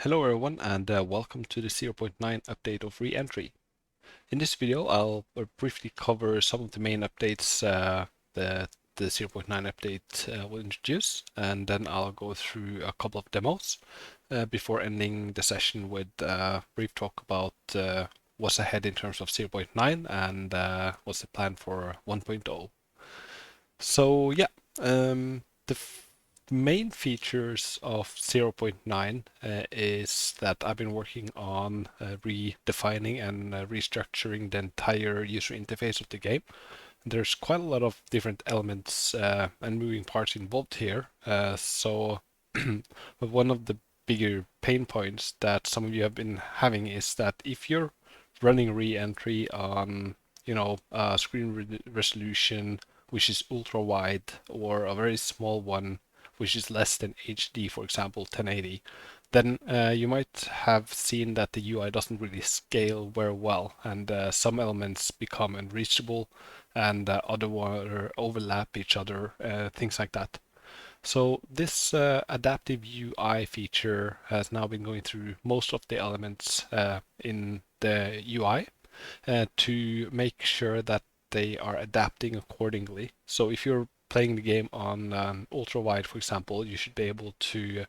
Hello everyone and welcome to the 0.9 update of Reentry. In this video I'll briefly cover some of the main updates the 0.9 update will introduce, and then I'll go through a couple of demos before ending the session with a brief talk about what's ahead in terms of 0.9 and what's the plan for 1.0. So yeah, the main features of 0.9 is that I've been working on redefining and restructuring the entire user interface of the game. There's quite a lot of different elements and moving parts involved here. So one of the bigger pain points that some of you have been having is that if you're running re-entry on, screen resolution which is ultra wide, or a very small one which is less than HD, for example 1080, then you might have seen that the UI doesn't really scale very well, and some elements become unreachable and other ones overlap each other, things like that. So this adaptive UI feature has now been going through most of the elements in the UI to make sure that they are adapting accordingly. So if you're playing the game on ultra wide, for example, you should be able to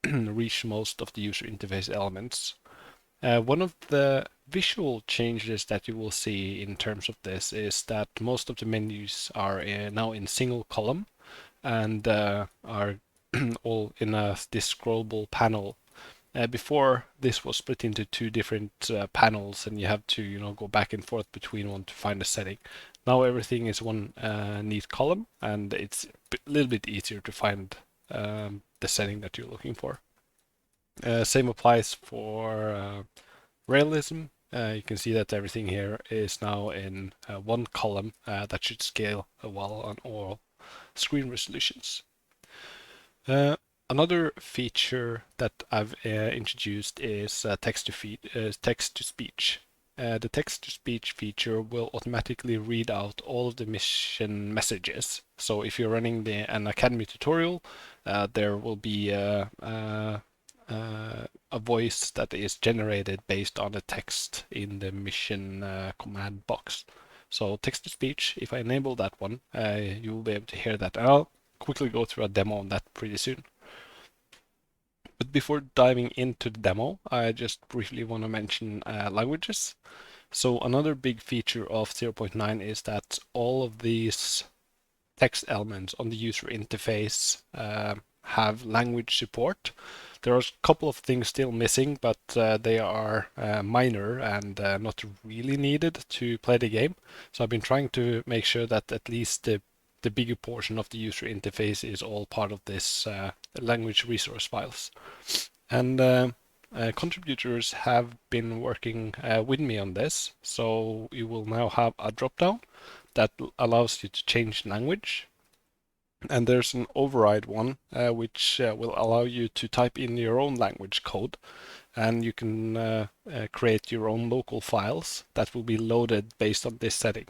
reach most of the user interface elements. One of the visual changes that you will see in terms of this is that most of the menus are now in single column and are all in this scrollable panel. Before, this was split into two different panels, and you have to, go back and forth between one to find a setting. Now everything is one neat column, and it's a little bit easier to find the setting that you're looking for. Same applies for realism. You can see that everything here is now in one column that should scale well on all screen resolutions. Another feature that I've introduced is text to speech. The text to speech feature will automatically read out all of the mission messages. So if you're running an Academy tutorial, there will be a voice that is generated based on the text in the mission command box. So text to speech, if I enable that one, you will be able to hear that. I'll quickly go through a demo on that pretty soon. But before diving into the demo, I just briefly want to mention languages. So another big feature of 0.9 is that all of these text elements on the user interface have language support. There are a couple of things still missing, but they are minor and not really needed to play the game. So I've been trying to make sure that at least the bigger portion of the user interface is all part of this language resource files. And contributors have been working with me on this. So you will now have a drop-down that allows you to change language. And there's an override one, which will allow you to type in your own language code, and you can create your own local files that will be loaded based on this setting.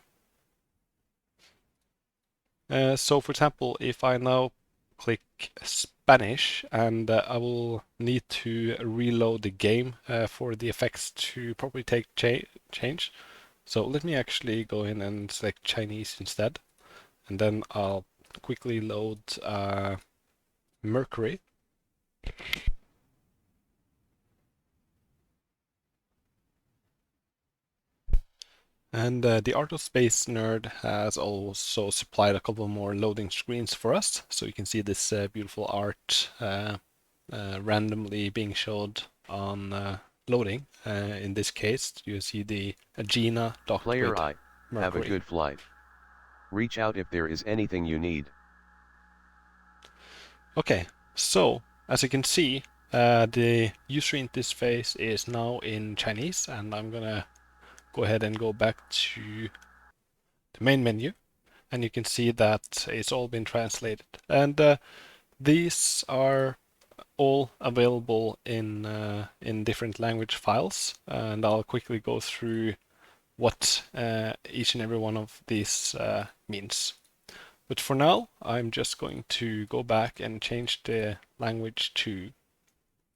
So for example, if I now click Spanish, and I will need to reload the game for the effects to properly take change. So let me actually go in and select Chinese instead, and then I'll quickly load Mercury. And the Art of Space Nerd has also supplied a couple more loading screens for us. So you can see this beautiful art randomly being showed on loading. In this case, you see the Agena docked Player with I, have a Mercury. good flight. Reach out if there is anything you need. Okay, so as you can see, the user interface is now in Chinese, and I'm gonna go ahead and go back to the main menu, and you can see that it's all been translated. And these are all available in different language files, and I'll quickly go through what each and every one of these means. But for now, I'm just going to go back and change the language to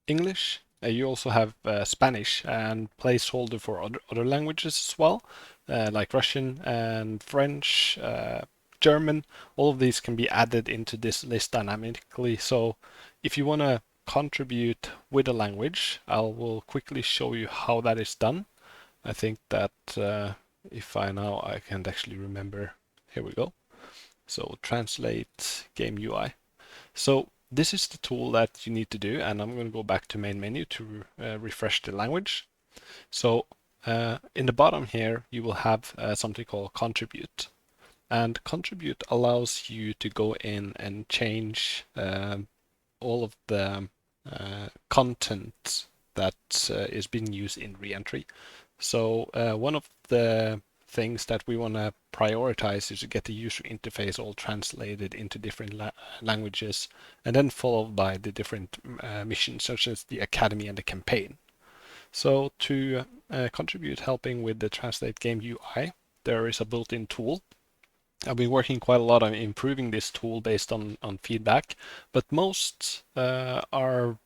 English, You also have Spanish and placeholder for other languages as well, like Russian and French, German. All of these can be added into this list dynamically. So if you want to contribute with a language, I will quickly show you how that is done. I think that if I can actually remember. Here we go. So translate game UI. So this is the tool that you need to do, and I'm going to go back to main menu to refresh the language. So in the bottom here, you will have something called contribute. And contribute allows you to go in and change all of the content that is being used in Reentry. So one of the things that we want to prioritize is to get the user interface all translated into different languages, and then followed by the different missions such as the academy and the campaign. So to contribute helping with the translate game UI, there is a built-in tool. I've been working quite a lot on improving this tool based on feedback, but most are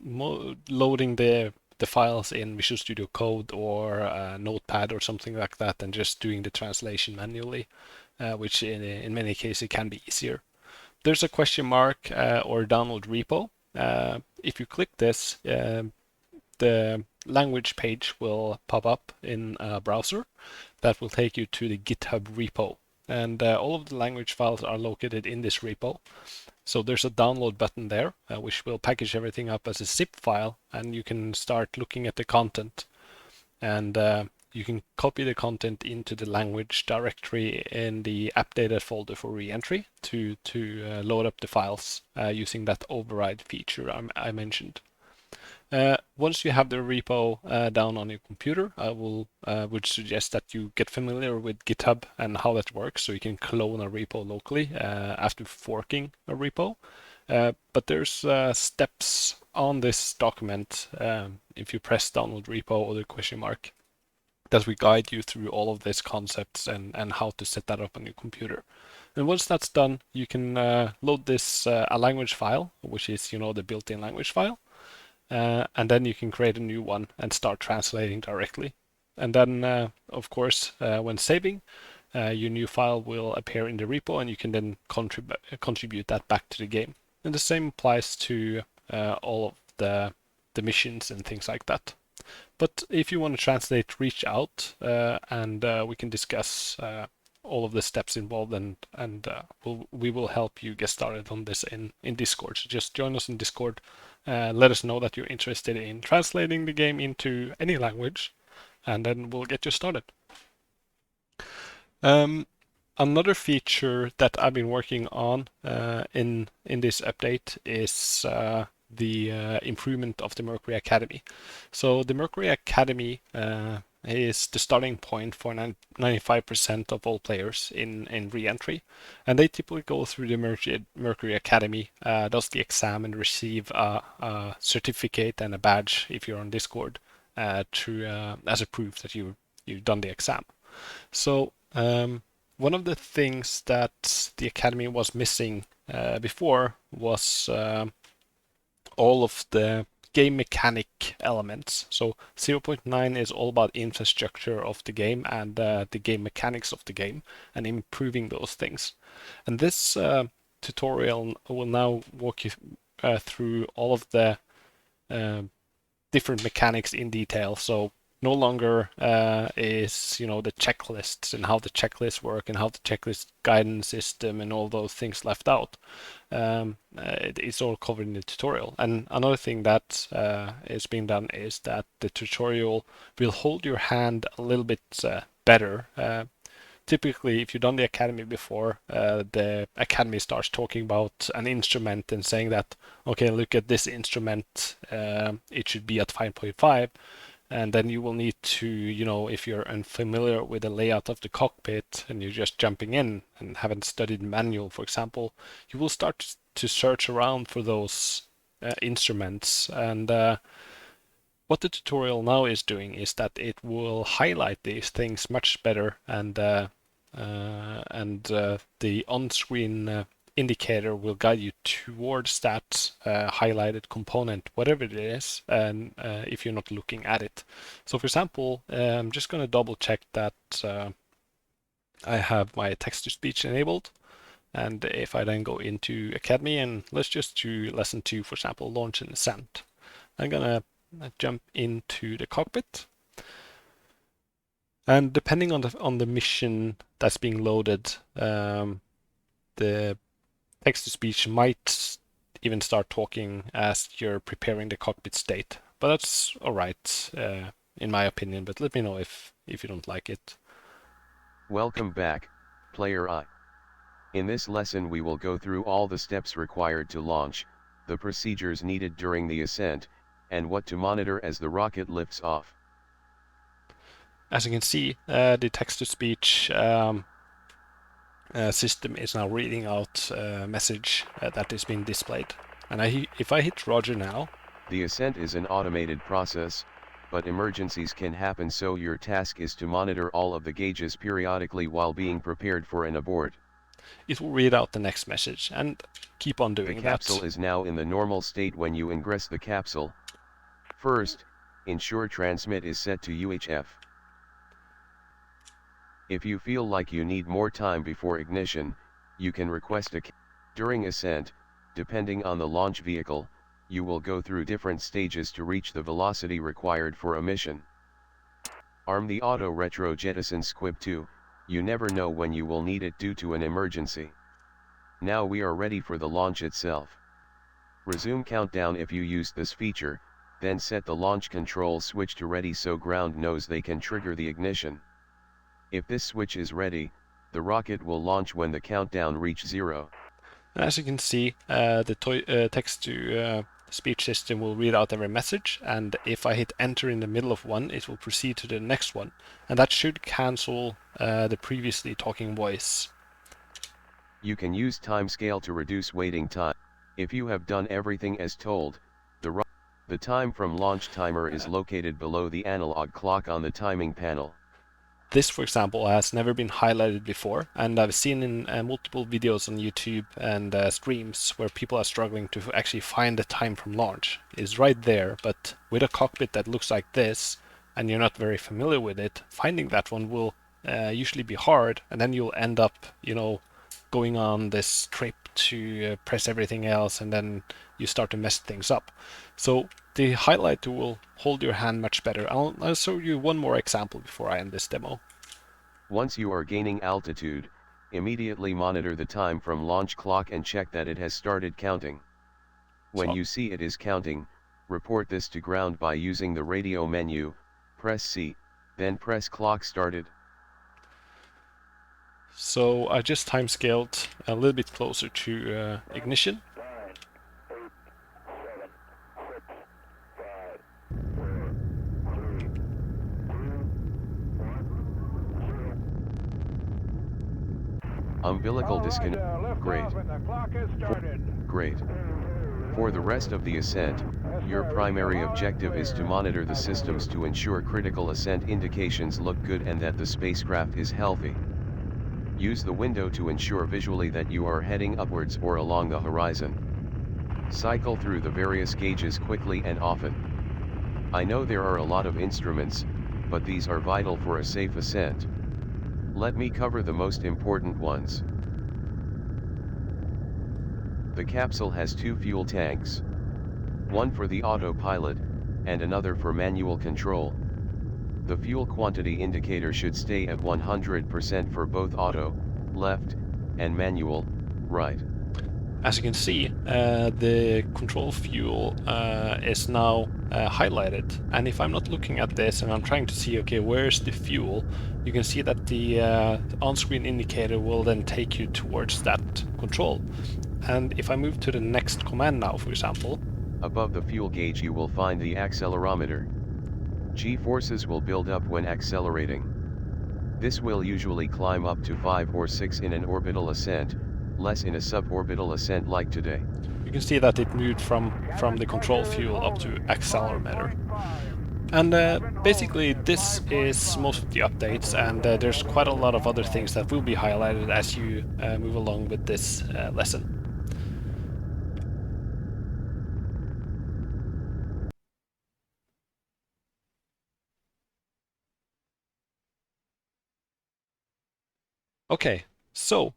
loading the files in Visual Studio Code or Notepad or something like that, and just doing the translation manually, which in many cases can be easier. There's a question mark or download repo. If you click this, the language page will pop up in a browser that will take you to the GitHub repo. And all of the language files are located in this repo. So there's a download button there, which will package everything up as a zip file, and you can start looking at the content. And you can copy the content into the language directory in the app data folder for Reentry to load up the files using that override feature I mentioned. Once you have the repo down on your computer, I would suggest that you get familiar with GitHub and how that works, so you can clone a repo locally after forking a repo. But there's steps on this document. If you press download repo or the question mark, that will guide you through all of these concepts and how to set that up on your computer. And once that's done, you can load this a language file, which is the built-in language file. And then you can create a new one and start translating directly. And then, of course, when saving, your new file will appear in the repo, and you can then contribute that back to the game. And the same applies to all of the missions and things like that. But if you want to translate, reach out, and we can discuss all of the steps involved, and we will help you get started on this in Discord. So just join us in Discord. Let us know that you're interested in translating the game into any language, and then we'll get you started. Another feature that I've been working on in this update is the improvement of the Mercury Academy. So the Mercury Academy is the starting point for 95% of all players in Reentry, and they typically go through the Mercury Academy, does the exam, and receive a certificate and a badge if you're on Discord as a proof that you've done the exam. So one of the things that the Academy was missing before was all of the game mechanic elements. So 0.9 is all about infrastructure of the game and the game mechanics of the game and improving those things. And this tutorial will now walk you through all of the different mechanics in detail. So no longer is the checklists and how the checklists work and how the checklist guidance system and all those things left out. It's all covered in the tutorial. And another thing that is being done is that the tutorial will hold your hand a little bit better. Typically, if you've done the academy before, the academy starts talking about an instrument and saying that, okay, look at this instrument, it should be at 5.5. And then you will need to, if you're unfamiliar with the layout of the cockpit and you're just jumping in and haven't studied the manual, for example, you will start to search around for those instruments. And what the tutorial now is doing is that it will highlight these things much better, and the on-screen indicator will guide you towards that highlighted component, whatever it is, and if you're not looking at it. So for example, I'm just going to double check that I have my text-to-speech enabled. And if I then go into Academy and let's just do lesson 2, for example, launch and ascent, I'm gonna jump into the cockpit. And depending on the mission that's being loaded, the text-to-speech might even start talking as you're preparing the cockpit state. But that's all right, in my opinion. But let me know if you don't like it. Welcome back, Player I. In this lesson we will go through all the steps required to launch, the procedures needed during the ascent, and what to monitor as the rocket lifts off. As you can see, the text-to-speech system is now reading out a message that is being displayed. And if I hit Roger now... The ascent is an automated process, but emergencies can happen, so your task is to monitor all of the gauges periodically while being prepared for an abort. It will read out the next message and keep on doing that. The capsule is now in the normal state when you ingress the capsule. First, ensure transmit is set to UHF. If you feel like you need more time before ignition, you can request during ascent, depending on the launch vehicle, you will go through different stages to reach the velocity required for a mission. Arm the auto retro jettison squib 2, you never know when you will need it due to an emergency. Now we are ready for the launch itself. Resume countdown if you used this feature, then set the launch control switch to ready so ground knows they can trigger the ignition. If this switch is ready, the rocket will launch when the countdown reaches 0. As you can see, the text-to-speech system will read out every message, and if I hit enter in the middle of one, it will proceed to the next one, and that should cancel the previously talking voice. You can use timescale to reduce waiting time. If you have done everything as told, the time from launch timer is located below the analog clock on the timing panel. This, for example, has never been highlighted before, and I've seen in multiple videos on YouTube and streams where people are struggling to actually find the time from launch. It's right there, but with a cockpit that looks like this, and you're not very familiar with it, finding that one will usually be hard, and then you'll end up, going on this trip to press everything else, and then you start to mess things up. So the highlighter will hold your hand much better. I'll show you one more example before I end this demo. Once you are gaining altitude, immediately monitor the time from launch clock and check that it has started counting. When you see it is counting, report this to ground by using the radio menu, press C, then press clock started. So I just timescaled a little bit closer to ignition. Umbilical disconnect. Great. Great. For the rest of the ascent, your primary objective is to monitor the systems to ensure critical ascent indications look good and that the spacecraft is healthy. Use the window to ensure visually that you are heading upwards or along the horizon. Cycle through the various gauges quickly and often. I know there are a lot of instruments, but these are vital for a safe ascent. Let me cover the most important ones. The capsule has 2 fuel tanks. One for the autopilot, and another for manual control. The fuel quantity indicator should stay at 100% for both auto, left, and manual, right. As you can see, the control fuel is now highlighted, and if I'm not looking at this and I'm trying to see, okay, where's the fuel, you can see that the on-screen indicator will then take you towards that control. And if I move to the next command now, for example, above the fuel gauge you will find the accelerometer. G-forces will build up when accelerating. This will usually climb up to 5 or 6 in an orbital ascent, less in a suborbital ascent like today. You can see that it moved from the control fuel up to accelerometer. And basically, this is most of the updates, and there's quite a lot of other things that will be highlighted as you move along with this lesson. Okay, so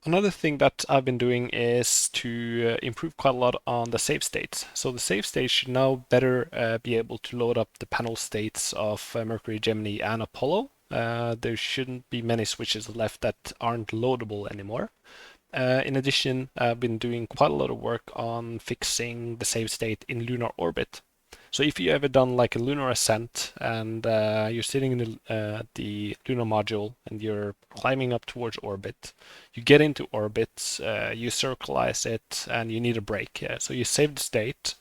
another thing that I've been doing is to improve quite a lot on the save states. So the save states should now better be able to load up the panel states of Mercury, Gemini, and Apollo. There shouldn't be many switches left that aren't loadable anymore. In addition, I've been doing quite a lot of work on fixing the save state in lunar orbit. So if you ever done like a lunar ascent and you're sitting in the lunar module and you're climbing up towards orbit, you get into orbit, you circleize it, and you need a break. So you save the state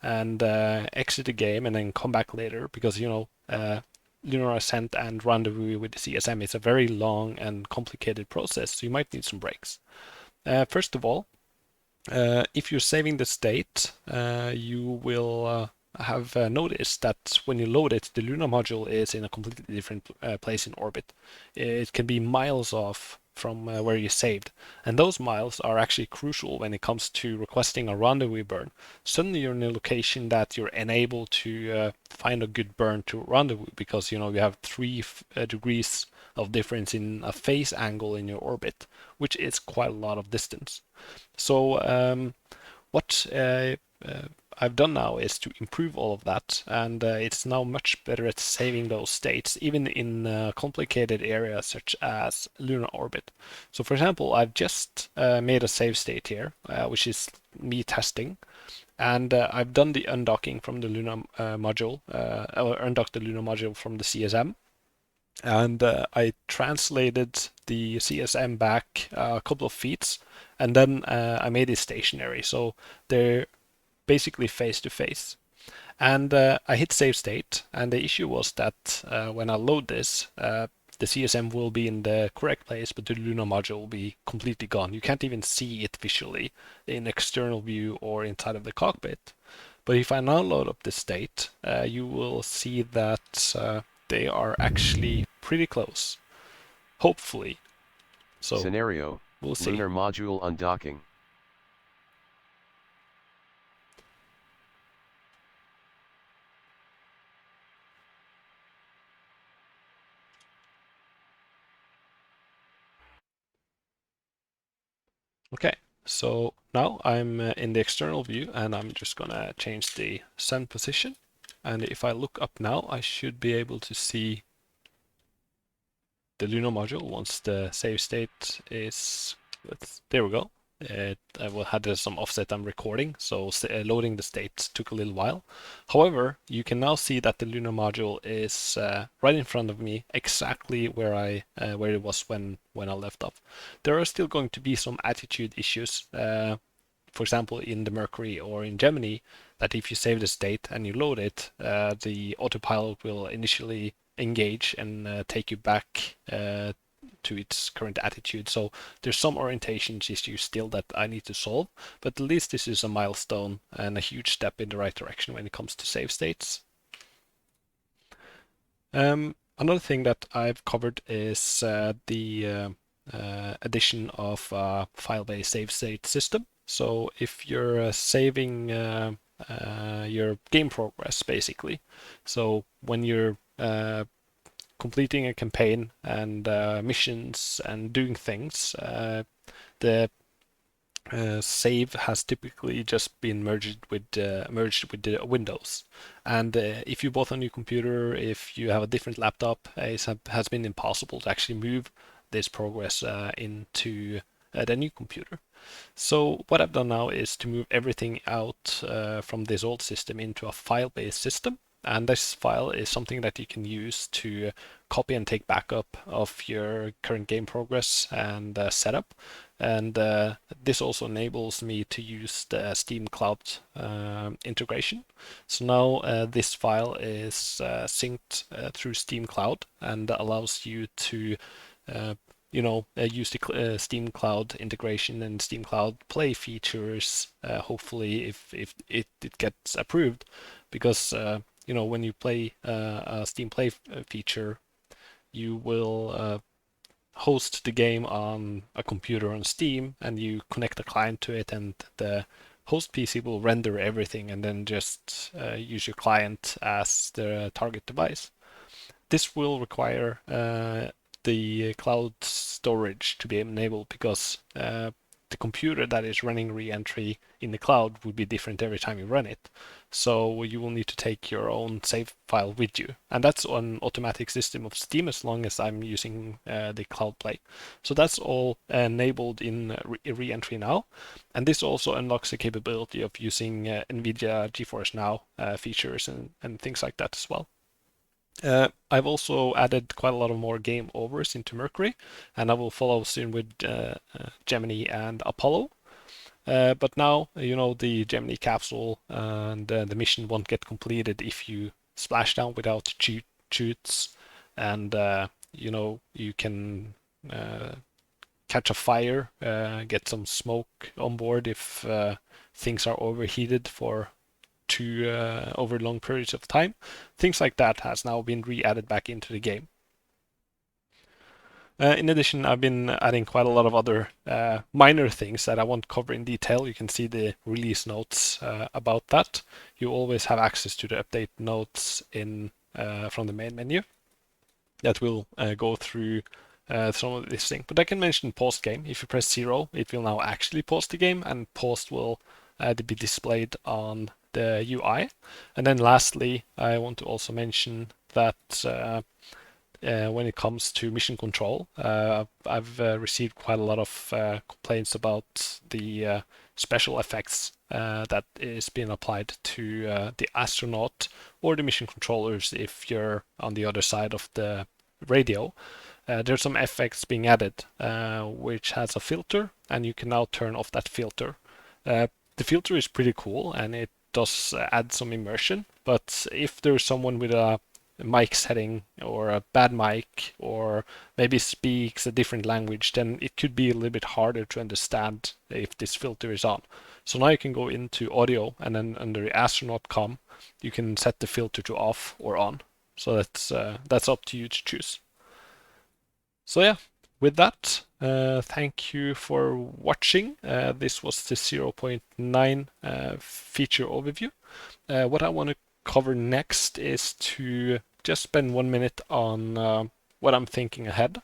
and exit the game and then come back later because lunar ascent and rendezvous with the CSM is a very long and complicated process. So you might need some breaks. First of all, if you're saving the state, you will have noticed that when you load it, the lunar module is in a completely different place in orbit. It can be miles off from where you saved, and those miles are actually crucial when it comes to requesting a rendezvous burn. Suddenly you're in a location that you're unable to find a good burn to rendezvous because you have 3 degrees of difference in a phase angle in your orbit, which is quite a lot of distance. So what I've done now is to improve all of that, and it's now much better at saving those states, even in complicated areas such as lunar orbit. So for example, I've just made a save state here, which is me testing, and I've done the undocking from the lunar module, or undocked the lunar module from the CSM, and I translated the CSM back a couple of feet, and then I made it stationary, so they're basically face to face. And I hit save state, and the issue was that when I load this, the CSM will be in the correct place, but the lunar module will be completely gone. You can't even see it visually in external view or inside of the cockpit. But if I now load up the state, you will see that they are actually pretty close, hopefully. So Scenario, we'll see. lunar module undocking. Okay, so now I'm in the external view and I'm just gonna change the sun position. And if I look up now, I should be able to see the lunar module once the save state is, there we go. I had some offset I'm recording, so loading the state took a little while. However, you can now see that the lunar module is right in front of me, exactly where where it was when I left off. There are still going to be some attitude issues. For example, in the Mercury or in Gemini, that if you save the state and you load it, the autopilot will initially engage and take you back to its current attitude. So there's some orientation issues still that I need to solve, but at least this is a milestone and a huge step in the right direction when it comes to save states. Another thing that I've covered is the addition of a file-based save state system. So if you're saving your game progress, basically, so when you're completing a campaign and missions and doing things, the save has typically just been merged with the Windows. And if you bought a new computer, if you have a different laptop, it has been impossible to actually move this progress into the new computer. So what I've done now is to move everything out from this old system into a file-based system. And this file is something that you can use to copy and take backup of your current game progress and setup. And this also enables me to use the Steam Cloud integration. So now this file is synced through Steam Cloud and allows you to use the Steam Cloud integration and Steam Cloud Play features, hopefully if it gets approved, because when you play a Steam Play feature, you will host the game on a computer on Steam, and you connect a client to it, and the host PC will render everything and then just use your client as the target device. This will require the cloud storage to be enabled because the computer that is running Reentry in the cloud will be different every time you run it. So you will need to take your own save file with you. And that's an automatic system of Steam as long as I'm using the Cloud Play. So that's all enabled in Reentry now. And this also unlocks the capability of using NVIDIA GeForce Now features and things like that as well. I've also added quite a lot of more game overs into Mercury, and I will follow soon with Gemini and Apollo. But now, the Gemini capsule and the mission won't get completed if you splash down without chutes, and you can catch a fire, get some smoke on board if things are overheated for over long periods of time. Things like that has now been re-added back into the game. In addition, I've been adding quite a lot of other minor things that I won't cover in detail. You can see the release notes about that. You always have access to the update notes from the main menu that will go through some of this thing. But I can mention pause game. If you press 0, it will now actually pause the game, and paused will be displayed on the UI. And then lastly, I want to also mention that when it comes to mission control, I've received quite a lot of complaints about the special effects that is being applied to the astronaut or the mission controllers if you're on the other side of the radio. There's some effects being added, which has a filter, and you can now turn off that filter. The filter is pretty cool, and it does add some immersion, but if there's someone with a mic setting or a bad mic, or maybe speaks a different language, then it could be a little bit harder to understand if this filter is on. So now you can go into audio, and then under the astronaut com, you can set the filter to off or on. So that's up to you to choose. So yeah, with that, thank you for watching. This was the 0.9 feature overview. What I want to cover next is to just spend 1 minute on what I'm thinking ahead.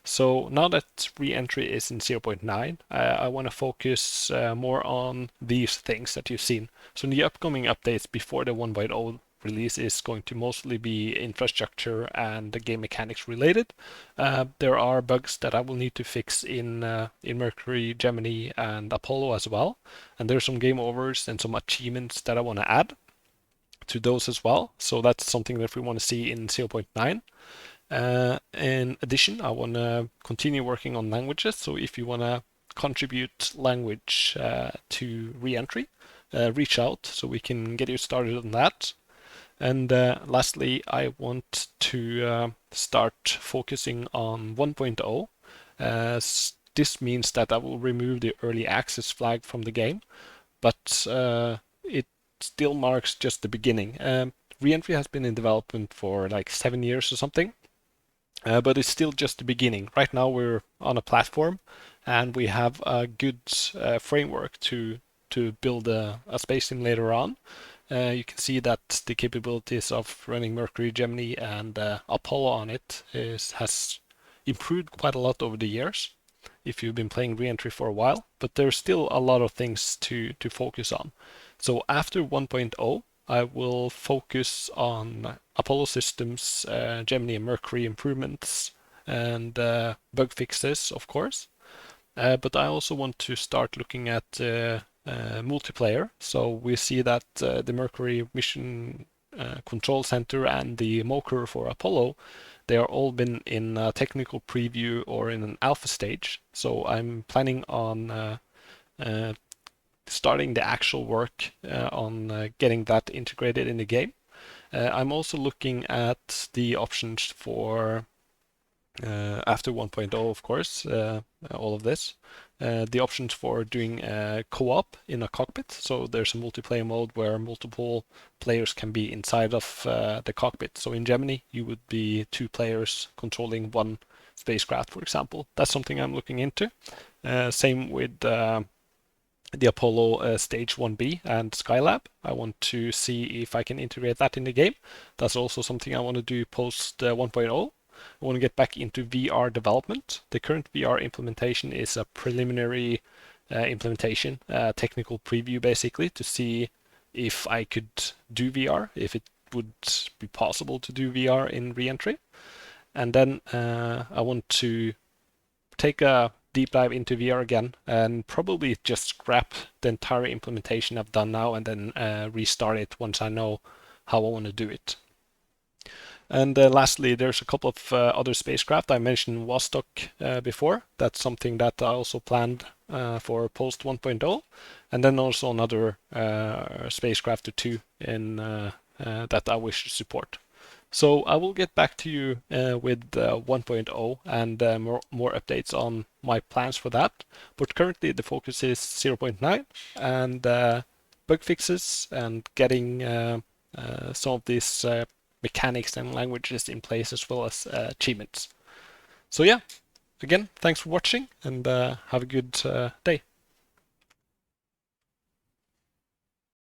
So now that Reentry is in 0.9, I want to focus more on these things that you've seen. So in the upcoming updates before the 1.0 release is going to mostly be infrastructure and the game mechanics related. There are bugs that I will need to fix in Mercury, Gemini, and Apollo as well. And there's some game overs and some achievements that I want to add to those as well. So that's something that we want to see in 0.9. In addition, I want to continue working on languages. So if you want to contribute language to Reentry, reach out so we can get you started on that. And lastly, I want to start focusing on 1.0. This means that I will remove the early access flag from the game, but it still marks just the beginning. Reentry has been in development for like 7 years or something, but it's still just the beginning. Right now we're on a platform, and we have a good framework to build a space simulator on. You can see that the capabilities of running Mercury, Gemini, and Apollo on it has improved quite a lot over the years if you've been playing Reentry for a while, but there's still a lot of things to focus on. So after 1.0, I will focus on Apollo systems, Gemini and Mercury improvements, and bug fixes, of course. But I also want to start looking at multiplayer. So we see that the Mercury Mission Control Center and the Moker for Apollo, they are all been in a technical preview or in an alpha stage. So I'm planning on starting the actual work on getting that integrated in the game. I'm also looking at the options for after 1.0, of course, all of this. the options for doing co-op in a cockpit. So there's a multiplayer mode where multiple players can be inside of the cockpit. So in Gemini, you would be 2 players controlling one spacecraft, for example. That's something I'm looking into. Same with the Apollo Stage 1B and Skylab. I want to see if I can integrate that in the game. That's also something I want to do post 1.0. I want to get back into VR development. The current VR implementation is a preliminary implementation, technical preview basically, to see if I could do VR, if it would be possible to do VR in Reentry. And then I want to take a deep dive into VR again and probably just scrap the entire implementation I've done now and then restart it once I know how I want to do it. And lastly, there's a couple of other spacecraft. I mentioned Vostok before. That's something that I also planned for post 1.0. And then also another spacecraft or two in that I wish to support. So I will get back to you with 1.0 and more updates on my plans for that. But currently the focus is 0.9 and bug fixes and getting some of these mechanics and languages in place as well as achievements. So yeah, again, thanks for watching and have a good day.